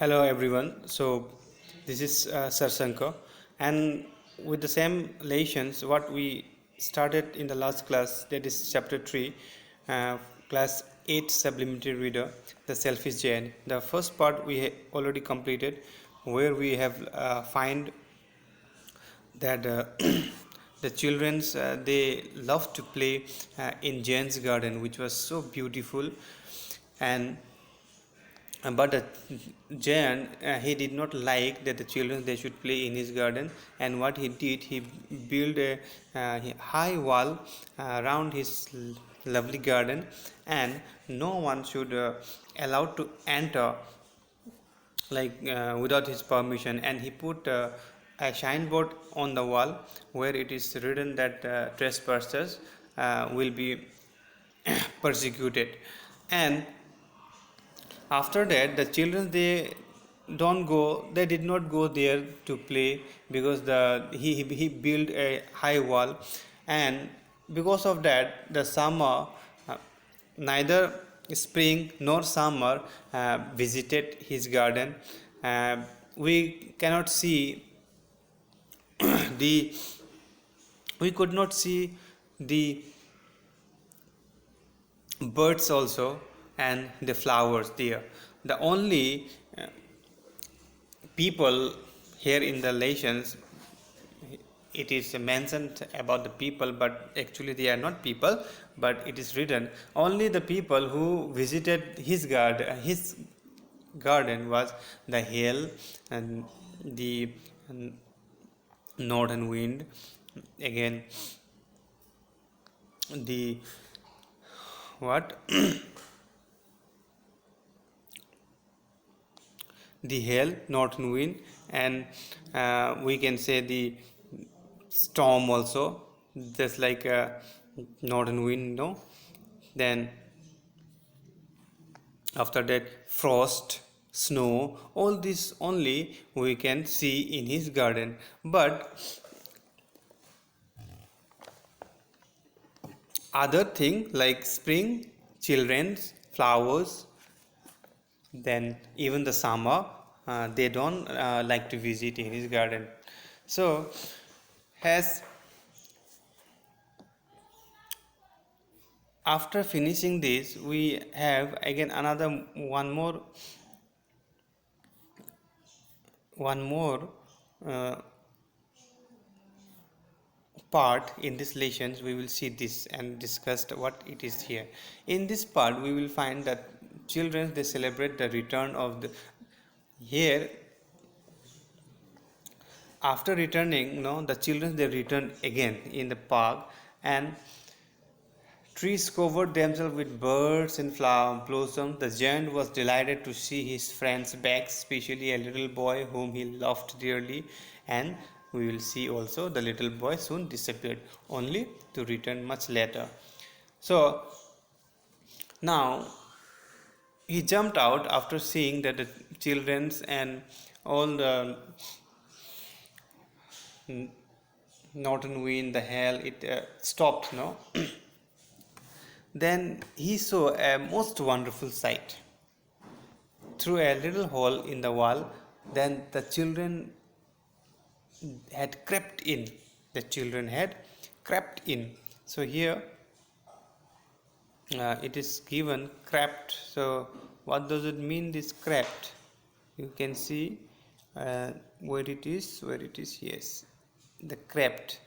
Hello everyone. So this is Sir Sankar, and with the same lessons what we started in the last class, that is chapter 3, class 8 supplementary reader, the selfish giant. The first part we already completed, where we have find that the childrens they love to play in Jane's garden, which was so beautiful. And but the giant he did not like that the children they should play in his garden, and what he did, he built a high wall around his lovely garden, and no one should allowed to enter without his permission. And he put a signboard on the wall where it is written that trespassers will be persecuted. And after that the children they did not go there to play, because he built a high wall. And because of that the summer, uh, neither spring nor summer visited his garden. We cannot see the we could not see the birds also and the flowers there. The only people here in the lessons, it is mentioned about the people, but actually they are not people, but it is written only the people who visited his garden was the hail and the northern wind, again the what the hail, northern wind, and we can say the storm also, just like a northern wind, no. Then after that frost, snow, all this only we can see in his garden. But other thing like spring, children's flowers, then even the summer, they don't like to visit in his garden. So as after finishing this, we have again another one more uh, part in this lessons. We will see this and discussed what it is here. In this part we will find that children they celebrate the return of the here. After returning, the children they return again in the park, and trees covered themselves with birds and flower blossoms. The giant was delighted to see his friends back, especially a little boy whom he loved dearly. And we will see also the little boy soon disappeared, only to return much later. So now he jumped out after seeing that the children's and all the northern wind, the hail, it stopped, no. Then he saw a most wonderful sight. Through a little hole in the wall, then the children had crept in. The children had crept in. So here it is given crept. So what does it mean, this crept? You can see where it is. Yes, the crept.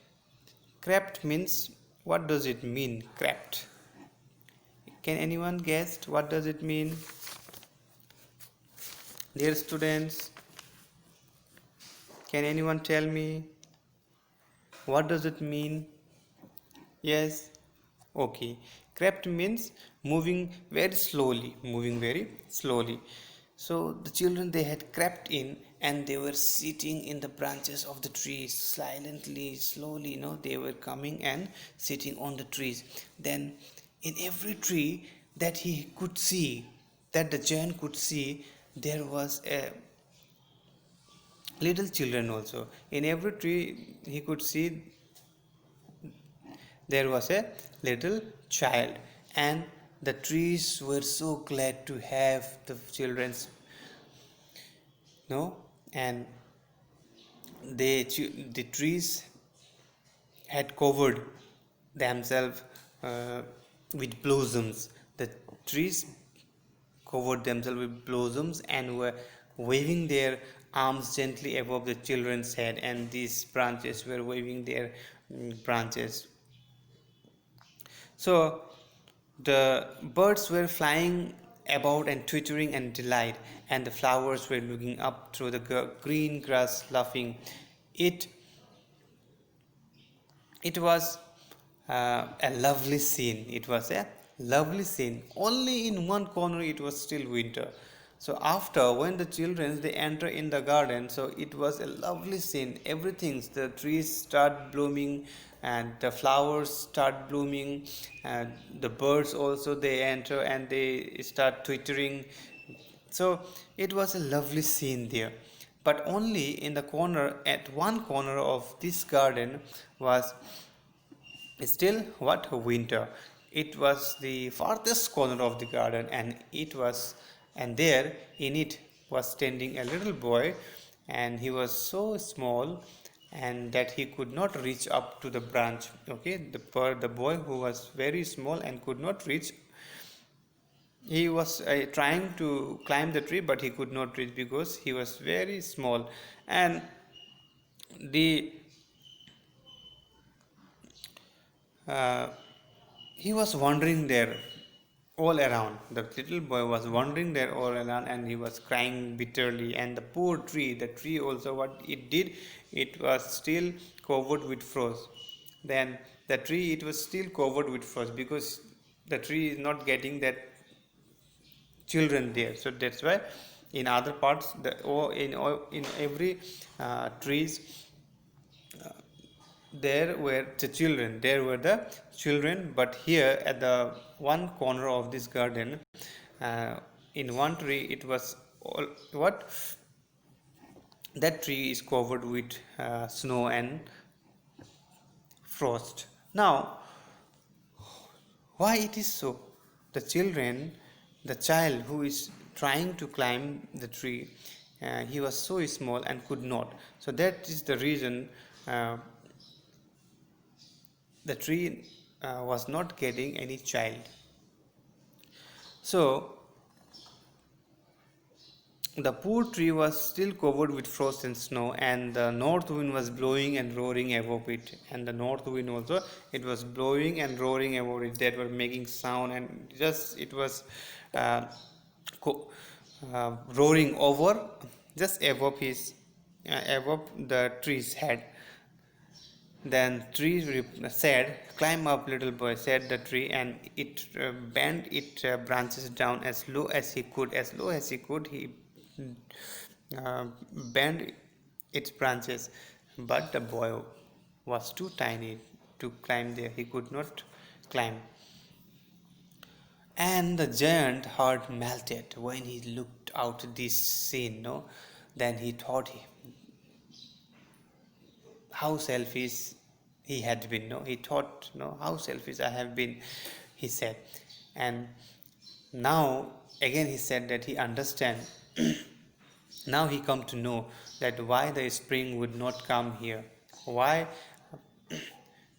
Crept means, what does it mean, crept? Can anyone guess what does it mean? Dear students, can anyone tell me what does it mean? Yes, okay. Crept means moving very slowly. So the children they had crept in, and they were sitting in the branches of the trees silently, slowly, they were coming and sitting on the trees. Then in every tree that he could see, that the giant could see, there was a little children also. In every tree he could see there was a little child, and the trees were so glad to have the children's no, and the trees had covered themselves with blossoms. The trees covered themselves with blossoms and were waving their arms gently above the children's head, and these branches were waving their branches. So the birds were flying about and twittering in delight, and the flowers were looking up through the green grass, laughing. It it was a lovely scene. It was a lovely scene. Only in one corner it was still winter. So after, when the children they enter in the garden, so it was a lovely scene. Everything, the trees start blooming and the flowers start blooming, and the birds also they enter and they start twittering. So it was a lovely scene there. But only in the corner, at one corner of this garden was still what winter. It was the farthest corner of the garden, and there in it was standing a little boy, and he was so small and that he could not reach up to the branch. Okay, the boy who was very small and could not reach, he was trying to climb the tree, but he could not reach because he was very small. And the uh, he was wandering there all around. The little boy was wandering there all around, and he was crying bitterly. And the poor tree, the tree also, what it did, it was still covered with frost. Then the tree, it was still covered with frost because the tree is not getting that children there. So that's why in other parts, in every trees, there were the children, but here at the one corner of this garden, in one tree, it was all what that tree is covered with snow and frost. Now, why it is so? The child who is trying to climb the tree, he was so small and could not. So that is the reason the tree was not getting any child. So the poor tree was still covered with frost and snow, and the north wind was blowing and roaring above it. And the north wind also, it was blowing and roaring above it, that were making sound, and just it was uh, roaring over just above above the tree's head. Then tree said, "Climb up, little boy," said the tree, and it bent its branches down as low as he could. As low as he could, he bent its branches. But the boy was too tiny to climb there. He could not climb. And the giant heart melted when he looked out this scene. No, then he thought how selfish he had been. No, he thought, no, how selfish I have been, he said. And now again he said that he understand. Now he come to know that why the spring would not come here, why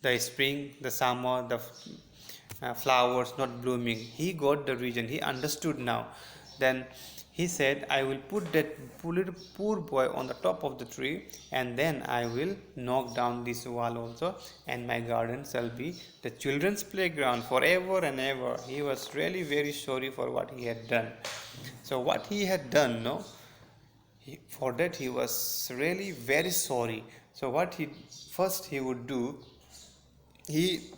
the spring, the summer, the flowers not blooming. He got the reason, he understood now. Then he said, I will put that poor boy on the top of the tree, and then I will knock down this wall also, and my garden shall be the children's playground forever and ever. He was really very sorry for what he had done. So what he had done, no, for that he was really very sorry. So what he would do, he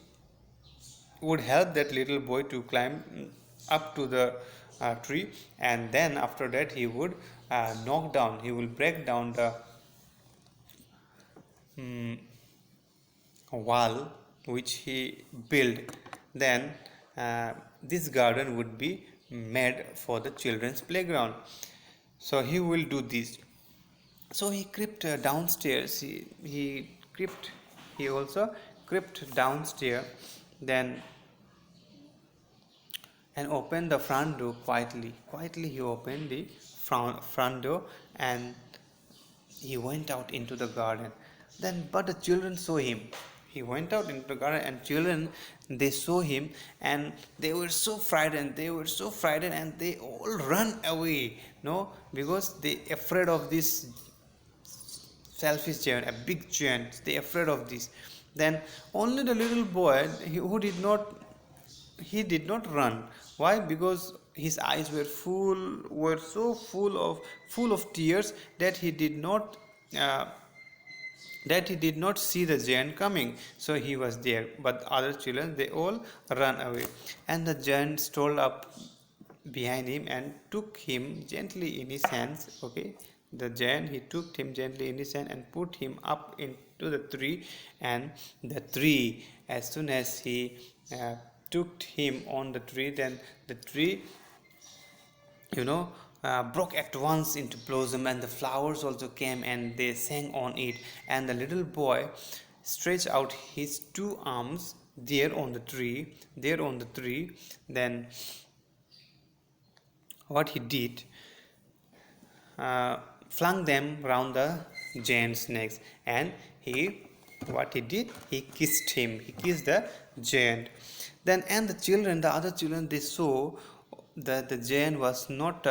would help that little boy to climb up to the tree, and then after that he would he will break down the wall which he built. Then this garden would be made for the children's playground. So he will do this. So he crept downstairs. He also crept downstairs. Then and opened the front door quietly. Quietly he opened the front door, and he went out into the garden. Then, but the children saw him. He went out into the garden, and children, they saw him, and they were so frightened. They were so frightened, and they all run away. No, because they afraid of this selfish giant, a big giant. They afraid of this. Then only the little boy, he did not run. Why? Because his eyes were so full of tears that uh, he did not see the giant coming. So he was there, but other children, they all ran away, and the giant stole up behind him and took him gently in his hands. Okay, the giant, he took him gently in his hand and put him up into the tree. And the tree, as soon as he took him on the tree, then the tree, you know broke at once into blossom, and the flowers also came and they sang on it. And the little boy stretched out his two arms there on the tree. Then what he did, flung them round the giant's neck, and he kissed the giant. Then, and the other children, they saw that the giant was not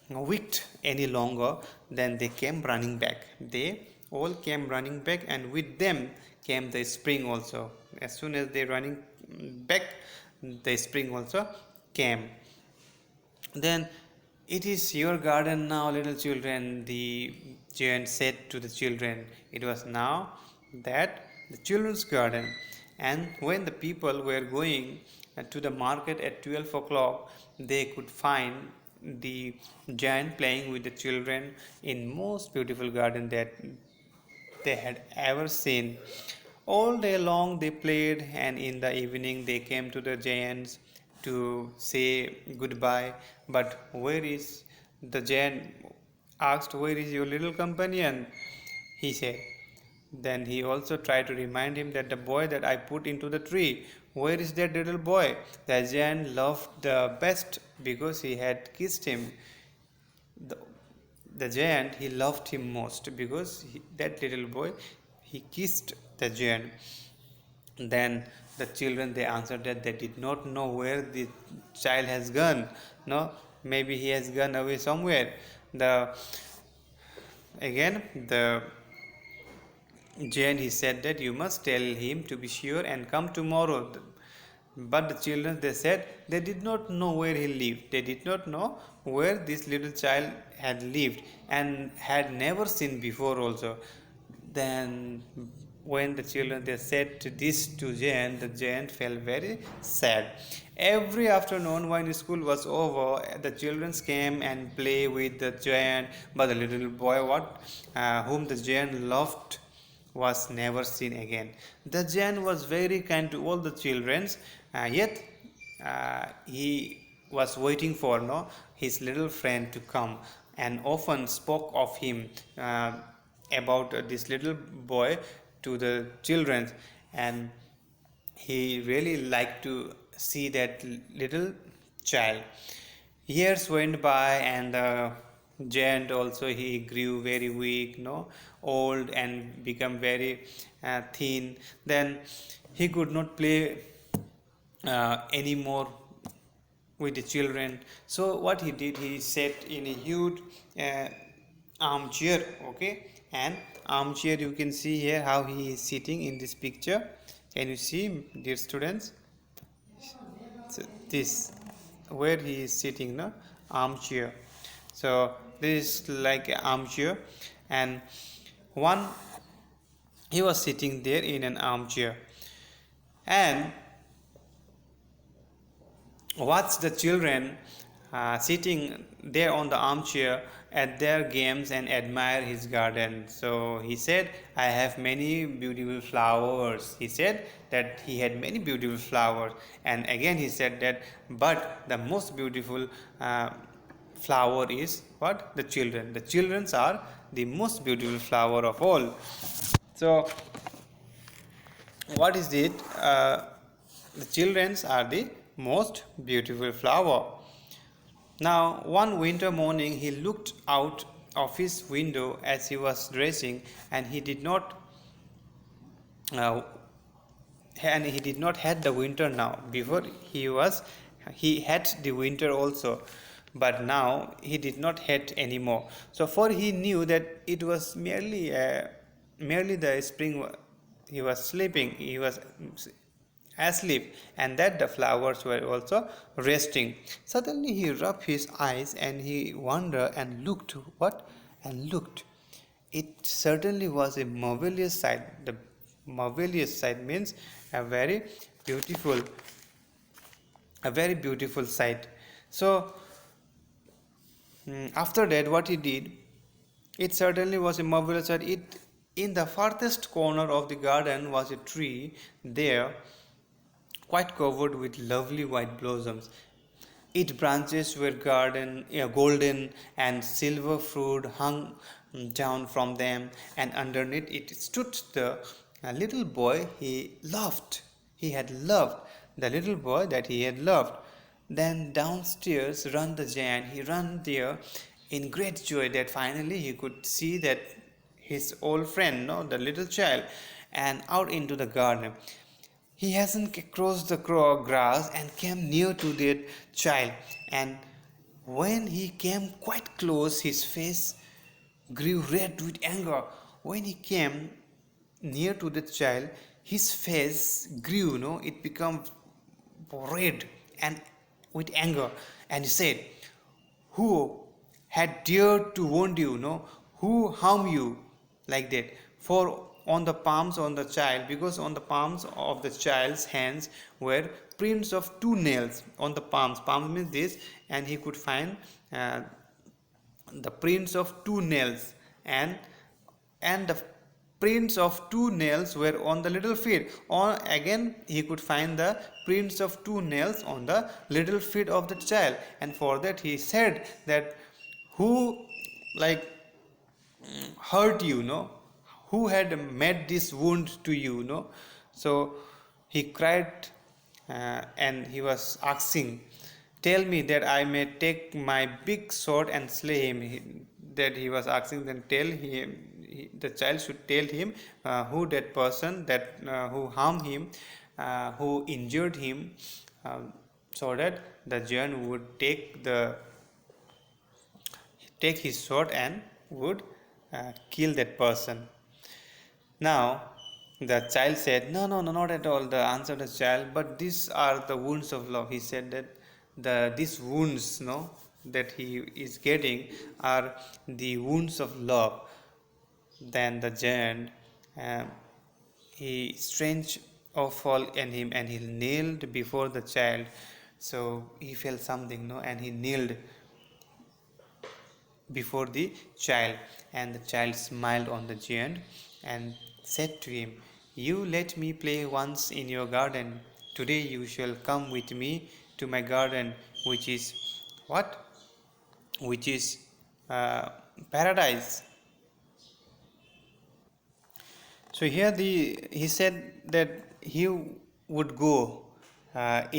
wicked any longer. Then they came running back. They all came running back, and with them came the spring also. As soon as they running back, the spring also came. Then, "It is your garden now, little children," the giant said to the children. It was now that the children's garden. And when the people were going to the market at 12 o'clock, they could find the giant playing with the children in most beautiful garden that they had ever seen. All day long they played, and in the evening they came to the giants to say goodbye. But where is the giant asked, "Where is your little companion?" he said. Then he also tried to remind him that the boy that I put into the tree, where is that little boy? The giant loved the best because he had kissed him. The, the giant, he loved him most because that little boy, he kissed the giant. Then the children, they answered that they did not know where the child has gone. No, maybe he has gone away somewhere. The giant, he said that you must tell him to be sure and come tomorrow. But the children, they said they did not know where he lived. They did not know where this little child had lived and had never seen before also. Then when the children, they said this to giant, the giant felt very sad. Every afternoon when school was over, the children came and play with the giant, but the little boy whom the giant loved was never seen again. The giant was very kind to all the children, yet he was waiting for his little friend to come, and often spoke of him, about this little boy to the children. And he really liked to see that little child. Years went by, and the giant also, he grew very weak, old, and become very thin. Then he could not play anymore with the children. So what he did, he sat in a huge armchair. Okay, and armchair, you can see here how he is sitting in this picture. Can you see, dear students? So this, where he is sitting, armchair. So this is like an armchair, and he was sitting there in an armchair and watched the children sitting there on the armchair at their games and admire his garden. So he said, "I have many beautiful flowers." He said that he had many beautiful flowers, and again he said that, but the most beautiful flower is what? The children. The children are the most beautiful flower of all. So what is it? The children are the most beautiful flower. Now, one winter morning, he looked out of his window as he was dressing, and uh, he did not had the winter now. Before he had the winter also, but now he did not had anymore. So, for he knew that it was merely the spring. He was sleeping. He was asleep, and that the flowers were also resting. Suddenly he rubbed his eyes and he wondered and looked. What? And looked. It certainly was a marvelous sight. The marvelous sight means a very beautiful, a very beautiful sight. So after that, what he did, it certainly was a marvelous sight. It in the farthest corner of the garden was a tree there, quite covered with lovely white blossoms. Its branches were golden, and silver fruit hung down from them, and underneath it stood the little boy he loved. He had loved the little boy that he had loved. Then downstairs ran the giant. He ran there in great joy that finally he could see that his old friend, no, the little child, and out into the garden. He hasn't crossed the grass and came near to that child, and when he came quite close, his face grew red with anger. When he came near to the child, his face grew, it became red and with anger, and he said, "Who had dared to wound you? No, who harmed you like that?" For on the palms on the child, because on the palms of the child's hands were prints of two nails on the palms. Palms means this, and he could find the prints of two nails, and the prints of two nails were on the little feet. Or again, he could find the prints of two nails on the little feet of the child, and for that he said that, who like hurt you, who had made this wound to you, so he cried, and he was asking, "Tell me that I may take my big sword and slay him." That he was asking, then tell him, the child should tell him who that person that who harmed him, who injured him, so that the giant would take his sword and would kill that person. Now the child said, "No, no, no, not at all." The answer the child, "But these are the wounds of love." He said that these wounds, that he is getting are the wounds of love. Then the giant, he strange of fall in him, and he kneeled before the child. So he felt something, and he kneeled before the child, and the child smiled on the giant and said to him, "You let me play once in your garden. Today you shall come with me to my garden, which is what? Which is paradise." So here he said that he would go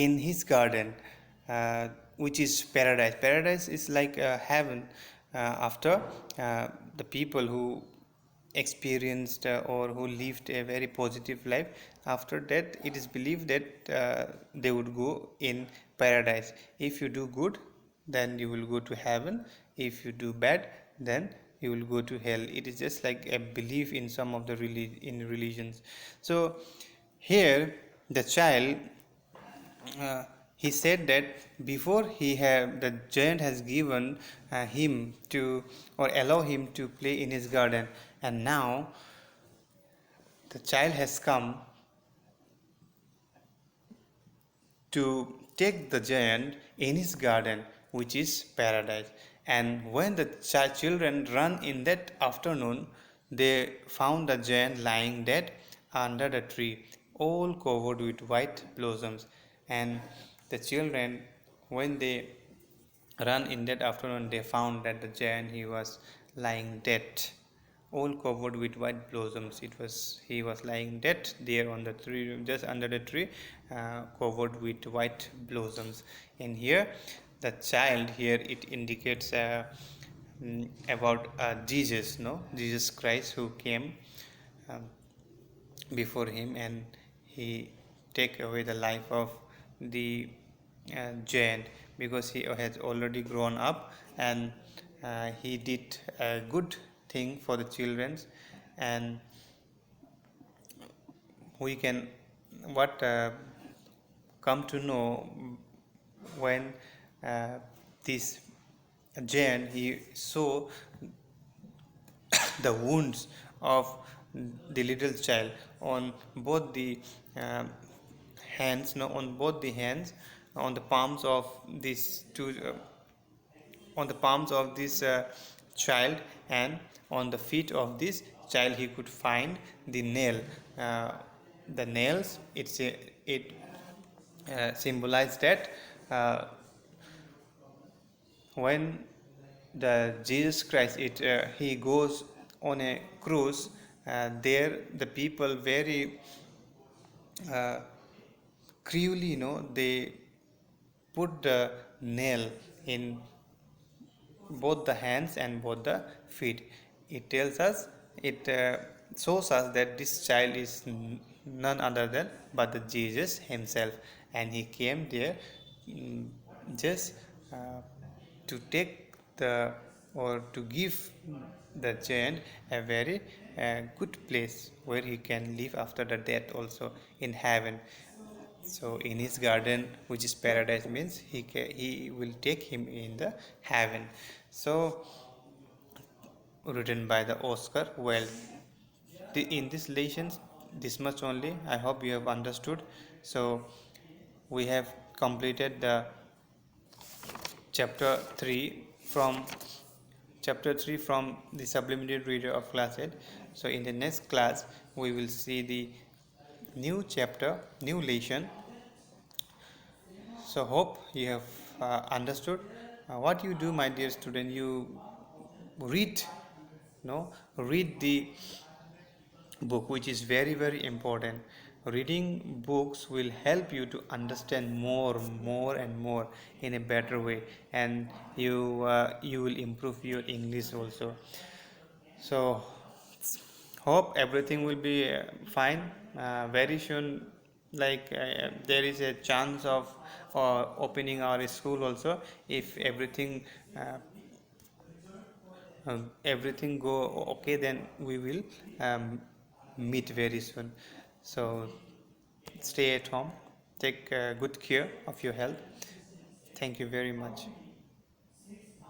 in his garden, which is paradise. Paradise is like heaven after the people who experienced or who lived a very positive life. After that, it is believed that they would go in paradise. If you do good, then you will go to heaven. If you do bad, then you will go to hell. It is just like a belief in some of the religions. So here the child, he said that before the giant has given him to, or allow him to play in his garden, and now the child has come to take the giant in his garden, which is paradise. And when the children run in that afternoon, they found the giant lying dead under the tree, all covered with white blossoms. And the children, when they run in that afternoon, they found that the giant, he was lying dead, all covered with white blossoms. He was lying dead there on the tree, just under the tree, covered with white blossoms. And here the child, here it indicates about Jesus, no, Jesus Christ, who came um, before him, and he take away the life of the giant, because he has already grown up, and he did a good thing for the children. And we can what come to know when uh, this giant, he saw the wounds of the little child on both the uh, hands, no, on both the hands, on the palms of these two, on the palms of this child, and on the feet of this child he could find the nail. uh, the nails, it symbolized that when the Jesus Christ, he goes on a cruise, there the people very uh, cruelly, they put the nail in both the hands and both the feet. It tells us, it shows us that this child is none other than but the Jesus himself, and he came there mm, just to take the, or to give the giant a very good place where he can live after the death also, in heaven. So in his garden, which is paradise, means he will take him in the heaven. So written by the Oscar Wilde. In this lessons, this much only. I hope you have understood. So we have completed the chapter 3 from the supplementary reader of class 8. So in the next class, we will see the new chapter, new lesson. So hope you have understood. What you do, my dear student, you read, no, read the book, which is very very important. Reading books will help you to understand more and more in a better way, and you will improve your English also. So hope everything will be fine very soon. Like there is a chance of opening our school also, if everything go okay, then we will meet very soon. So stay at home, take good care of your health. Thank you very much.